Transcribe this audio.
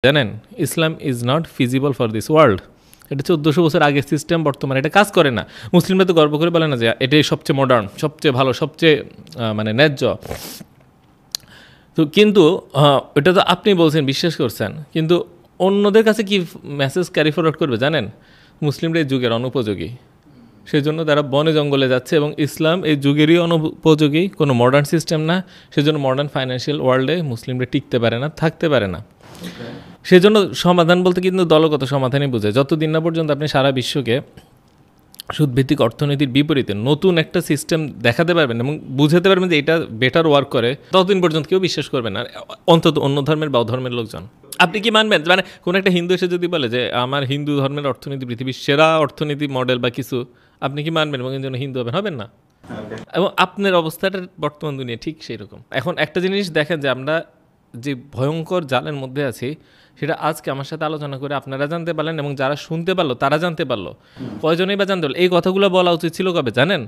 জানেন Islam is not feasible for this world. এটা 1400 বছর আগের সিস্টেম, বর্তমানে এটা কাজ করে না। মুসলিমরা তো গর্ব করে বলে না যে এটাই সবচেয়ে মডার্ন, সবচেয়ে ভালো, সবচেয়ে মানে ন্যায্য। তো কিন্তু এটা তো আপনি বলছেন, বিশ্বাস করছেন, কিন্তু অন্যদের কাছে কি মেসেজ ক্যারি ফরওয়ার্ড করবে জানেন? মুসলিমরা এই যুগের অনুপযোগী, সেজন্য তারা বনে জঙ্গলে যাচ্ছে, এবং ইসলাম এই যুগেরই অনুপযোগী, কোনো মডার্ন সিস্টেম না। সেজন্য মডার্ন ফাইন্যান্সিয়াল ওয়ার্ল্ডে মুসলিমরা টিকতে পারে না, থাকতে পারে না। সেজন্য সমাধান বলতে কিন্তু দলগত সমাধানই বোঝায়। যতদিন না পর্যন্ত আপনি সারা বিশ্বকে সুদভিত্তিক অর্থনীতির বিপরীতে নতুন একটা সিস্টেম দেখাতে পারবেন এবং বুঝাতে পারবেন যে এটা বেটার ওয়ার্ক করে, ততদিন পর্যন্ত কেউ বিশ্বাস করবে না, অন্তত অন্য ধর্মের বা অধর্মের লোকজন। আপনি কি মানবেন মানে কোনো একটা হিন্দু এসে যদি বলে যে আমার হিন্দু ধর্মের অর্থনীতি পৃথিবীর সেরা অর্থনীতি মডেল বা কিছু, আপনি কি মানবেন এবং এর জন্য হিন্দু হবেন না? এবং আপনার অবস্থাটা বর্তমান দুনিয়া ঠিক সেই রকম। এখন একটা জিনিস দেখেন যে আমরা যে ভয়ঙ্কর জালের মধ্যে আছি, সেটা আজকে আমার সাথে আলোচনা করে আপনারা জানতে পারলেন, এবং যারা শুনতে পারলো তারা জানতে পারলো। কয়জনেই বা জানতে পারলো? এই কথাগুলো বলা উচিত ছিল কবে জানেন?